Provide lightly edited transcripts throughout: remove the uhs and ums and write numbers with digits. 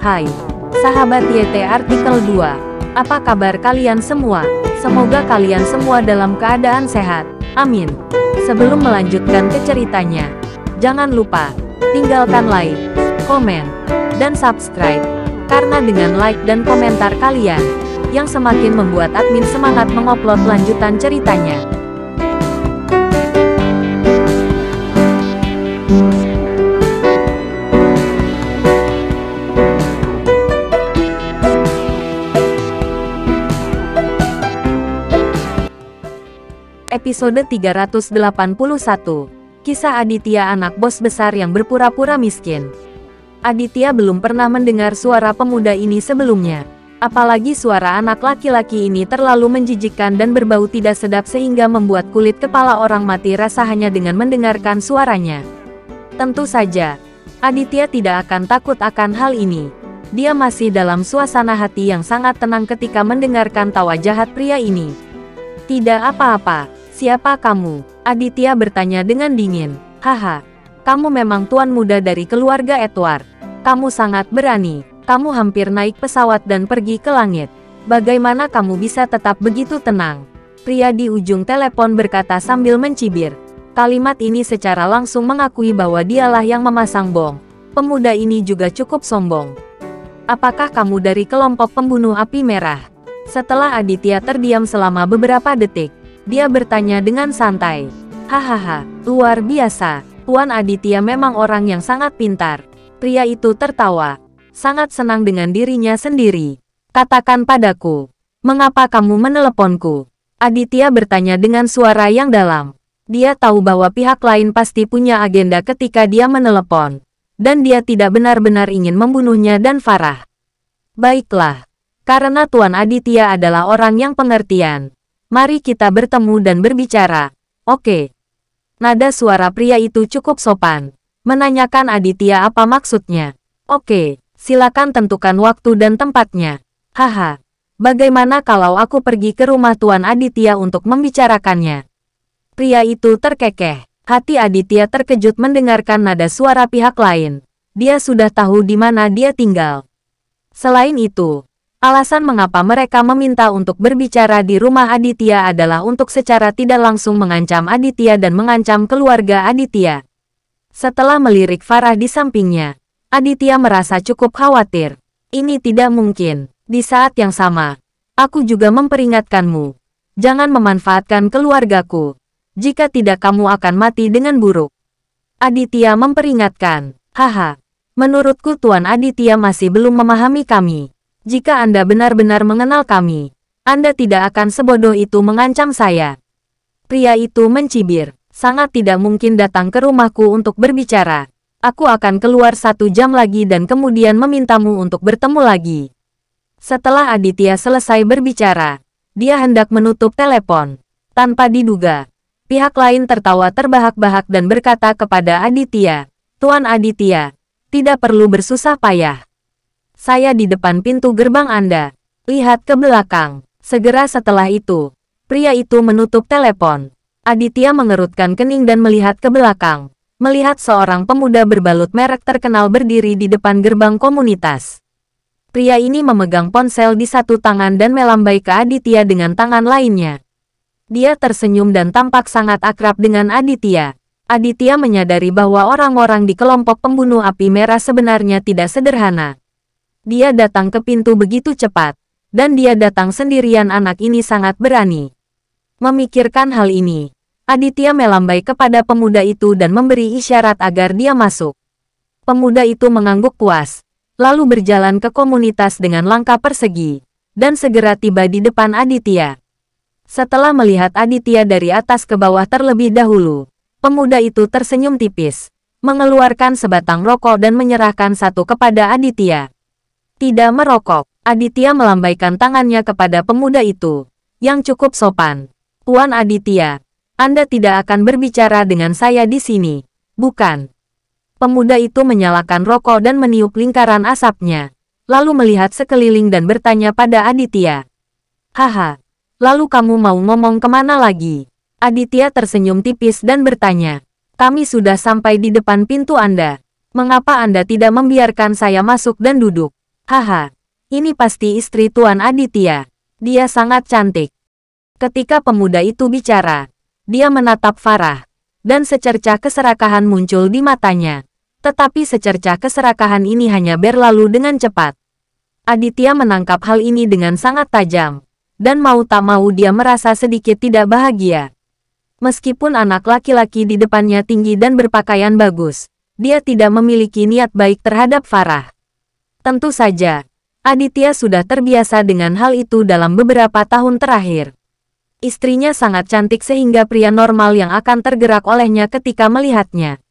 Hai, sahabat YT Artikel 2. Apa kabar kalian semua? Semoga kalian semua dalam keadaan sehat. Amin. Sebelum melanjutkan ke ceritanya, jangan lupa tinggalkan like, komen, dan subscribe. Karena dengan like dan komentar kalian, yang semakin membuat admin semangat mengupload lanjutan ceritanya. Episode 381. Kisah Aditya, anak bos besar yang berpura-pura miskin. Aditya belum pernah mendengar suara pemuda ini sebelumnya. Apalagi suara anak laki-laki ini terlalu menjijikkan dan berbau tidak sedap sehingga membuat kulit kepala orang mati rasa hanya dengan mendengarkan suaranya. Tentu saja, Aditya tidak akan takut akan hal ini. Dia masih dalam suasana hati yang sangat tenang ketika mendengarkan tawa jahat pria ini. Tidak apa-apa. Siapa kamu? Aditya bertanya dengan dingin. Haha, kamu memang tuan muda dari keluarga Edward. Kamu sangat berani. Kamu hampir naik pesawat dan pergi ke langit. Bagaimana kamu bisa tetap begitu tenang? Pria di ujung telepon berkata sambil mencibir. Kalimat ini secara langsung mengakui bahwa dialah yang memasang bom. Pemuda ini juga cukup sombong. Apakah kamu dari kelompok pembunuh api merah? Setelah Aditya terdiam selama beberapa detik, dia bertanya dengan santai. Hahaha, luar biasa. Tuan Aditya memang orang yang sangat pintar. Pria itu tertawa. Sangat senang dengan dirinya sendiri. Katakan padaku, mengapa kamu meneleponku? Aditya bertanya dengan suara yang dalam. Dia tahu bahwa pihak lain pasti punya agenda ketika dia menelepon. Dan dia tidak benar-benar ingin membunuhnya dan Farah. Baiklah. Karena Tuan Aditya adalah orang yang pengertian. Mari kita bertemu dan berbicara. Oke. Nada suara pria itu cukup sopan. Menanyakan Aditya apa maksudnya. Oke, silakan tentukan waktu dan tempatnya. Haha. Bagaimana kalau aku pergi ke rumah Tuan Aditya untuk membicarakannya? Pria itu terkekeh. Hati Aditya terkejut mendengarkan nada suara pihak lain. Dia sudah tahu di mana dia tinggal. Selain itu, alasan mengapa mereka meminta untuk berbicara di rumah Aditya adalah untuk secara tidak langsung mengancam Aditya dan mengancam keluarga Aditya. Setelah melirik Farah di sampingnya, Aditya merasa cukup khawatir. Ini tidak mungkin. Di saat yang sama, aku juga memperingatkanmu. Jangan memanfaatkan keluargaku. Jika tidak kamu akan mati dengan buruk. Aditya memperingatkan. Haha, menurutku Tuan Aditya masih belum memahami kami. Jika Anda benar-benar mengenal kami, Anda tidak akan sebodoh itu mengancam saya. Pria itu mencibir. Sangat tidak mungkin datang ke rumahku untuk berbicara. Aku akan keluar 1 jam lagi dan kemudian memintamu untuk bertemu lagi. Setelah Aditya selesai berbicara, dia hendak menutup telepon. Tanpa diduga, pihak lain tertawa terbahak-bahak dan berkata kepada Aditya, Tuan Aditya, tidak perlu bersusah payah. Saya di depan pintu gerbang Anda. Lihat ke belakang. Segera setelah itu, pria itu menutup telepon. Aditya mengerutkan kening dan melihat ke belakang. Melihat seorang pemuda berbalut merek terkenal berdiri di depan gerbang komunitas. Pria ini memegang ponsel di satu tangan dan melambai ke Aditya dengan tangan lainnya. Dia tersenyum dan tampak sangat akrab dengan Aditya. Aditya menyadari bahwa orang-orang di kelompok pembunuh api merah sebenarnya tidak sederhana. Dia datang ke pintu begitu cepat, dan dia datang sendirian. Anak ini sangat berani. Memikirkan hal ini, Aditya melambai kepada pemuda itu dan memberi isyarat agar dia masuk. Pemuda itu mengangguk puas, lalu berjalan ke komunitas dengan langkah persegi, dan segera tiba di depan Aditya. Setelah melihat Aditya dari atas ke bawah terlebih dahulu, pemuda itu tersenyum tipis, mengeluarkan sebatang rokok dan menyerahkan satu kepada Aditya. Tidak merokok, Aditya melambaikan tangannya kepada pemuda itu, yang cukup sopan. Tuan Aditya, Anda tidak akan berbicara dengan saya di sini, bukan? Pemuda itu menyalakan rokok dan meniup lingkaran asapnya, lalu melihat sekeliling dan bertanya pada Aditya. Haha, lalu kamu mau ngomong kemana lagi? Aditya tersenyum tipis dan bertanya. Kami sudah sampai di depan pintu Anda. Mengapa Anda tidak membiarkan saya masuk dan duduk? Haha, ini pasti istri Tuan Aditya. Dia sangat cantik. Ketika pemuda itu bicara, dia menatap Farah, dan secercah keserakahan muncul di matanya. Tetapi secercah keserakahan ini hanya berlalu dengan cepat. Aditya menangkap hal ini dengan sangat tajam, dan mau tak mau dia merasa sedikit tidak bahagia. Meskipun anak laki-laki di depannya tinggi dan berpakaian bagus, dia tidak memiliki niat baik terhadap Farah. Tentu saja, Aditya sudah terbiasa dengan hal itu dalam beberapa tahun terakhir. Istrinya sangat cantik sehingga pria normal yang akan tergerak olehnya ketika melihatnya.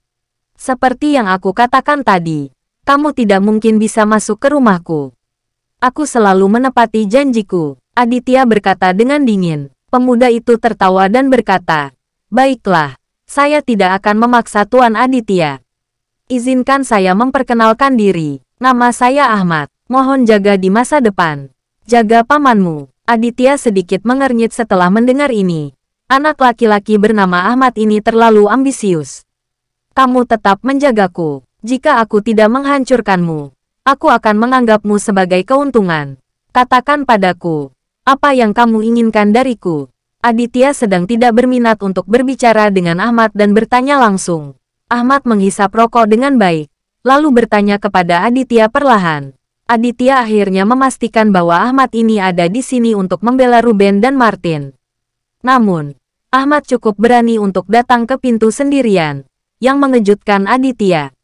Seperti yang aku katakan tadi, kamu tidak mungkin bisa masuk ke rumahku. Aku selalu menepati janjiku, Aditya berkata dengan dingin. Pemuda itu tertawa dan berkata, baiklah, saya tidak akan memaksa Tuan Aditya. Izinkan saya memperkenalkan diri, nama saya Ahmad, mohon jaga di masa depan. Jaga pamanmu. Aditya sedikit mengernyit setelah mendengar ini. Anak laki-laki bernama Ahmad ini terlalu ambisius. Kamu tetap menjagaku. Jika aku tidak menghancurkanmu, aku akan menganggapmu sebagai keuntungan. Katakan padaku, apa yang kamu inginkan dariku? Aditya sedang tidak berminat untuk berbicara dengan Ahmad dan bertanya langsung. Ahmad menghisap rokok dengan baik, lalu bertanya kepada Aditya perlahan. Aditya akhirnya memastikan bahwa Ahmad ini ada di sini untuk membela Ruben dan Martin. Namun, Ahmad cukup berani untuk datang ke pintu sendirian, yang mengejutkan Aditya.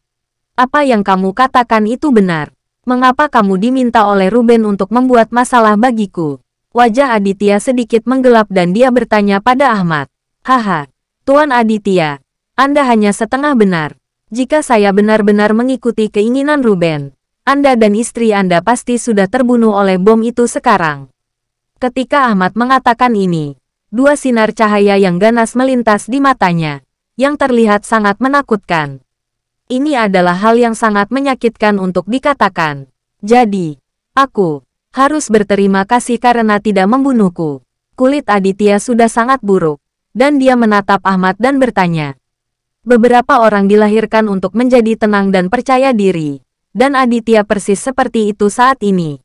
Apa yang kamu katakan itu benar. Mengapa kamu diminta oleh Ruben untuk membuat masalah bagiku? Wajah Aditya sedikit menggelap dan dia bertanya pada Ahmad. Haha, Tuan Aditya, Anda hanya setengah benar. Jika saya benar-benar mengikuti keinginan Ruben, Anda dan istri Anda pasti sudah terbunuh oleh bom itu sekarang. Ketika Ahmad mengatakan ini, dua sinar cahaya yang ganas melintas di matanya, yang terlihat sangat menakutkan. Ini adalah hal yang sangat menyakitkan untuk dikatakan. Jadi, aku harus berterima kasih karena tidak membunuhku. Kulit Aditya sudah sangat buruk, dan dia menatap Ahmad dan bertanya. Beberapa orang dilahirkan untuk menjadi tenang dan percaya diri. Dan Aditya persis seperti itu saat ini.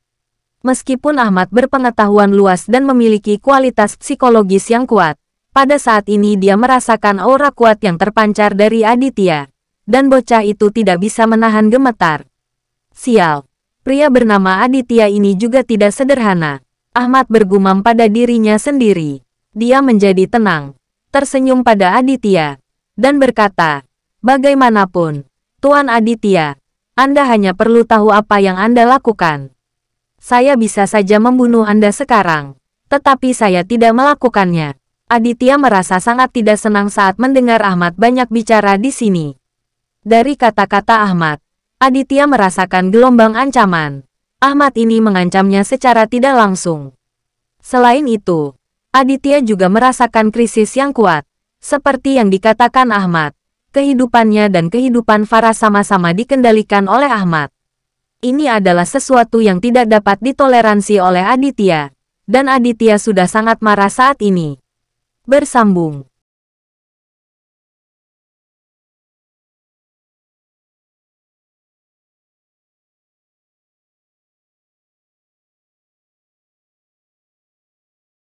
Meskipun Ahmad berpengetahuan luas dan memiliki kualitas psikologis yang kuat, pada saat ini dia merasakan aura kuat yang terpancar dari Aditya, dan bocah itu tidak bisa menahan gemetar. Sial, pria bernama Aditya ini juga tidak sederhana. Ahmad bergumam pada dirinya sendiri. Dia menjadi tenang, tersenyum pada Aditya, dan berkata, bagaimanapun, Tuan Aditya, Anda hanya perlu tahu apa yang Anda lakukan. Saya bisa saja membunuh Anda sekarang, tetapi saya tidak melakukannya. Aditya merasa sangat tidak senang saat mendengar Ahmad banyak bicara di sini. Dari kata-kata Ahmad, Aditya merasakan gelombang ancaman. Ahmad ini mengancamnya secara tidak langsung. Selain itu, Aditya juga merasakan krisis yang kuat. Seperti yang dikatakan Ahmad, kehidupannya dan kehidupan Farah sama-sama dikendalikan oleh Ahmad. Ini adalah sesuatu yang tidak dapat ditoleransi oleh Aditya, dan Aditya sudah sangat marah saat ini. Bersambung.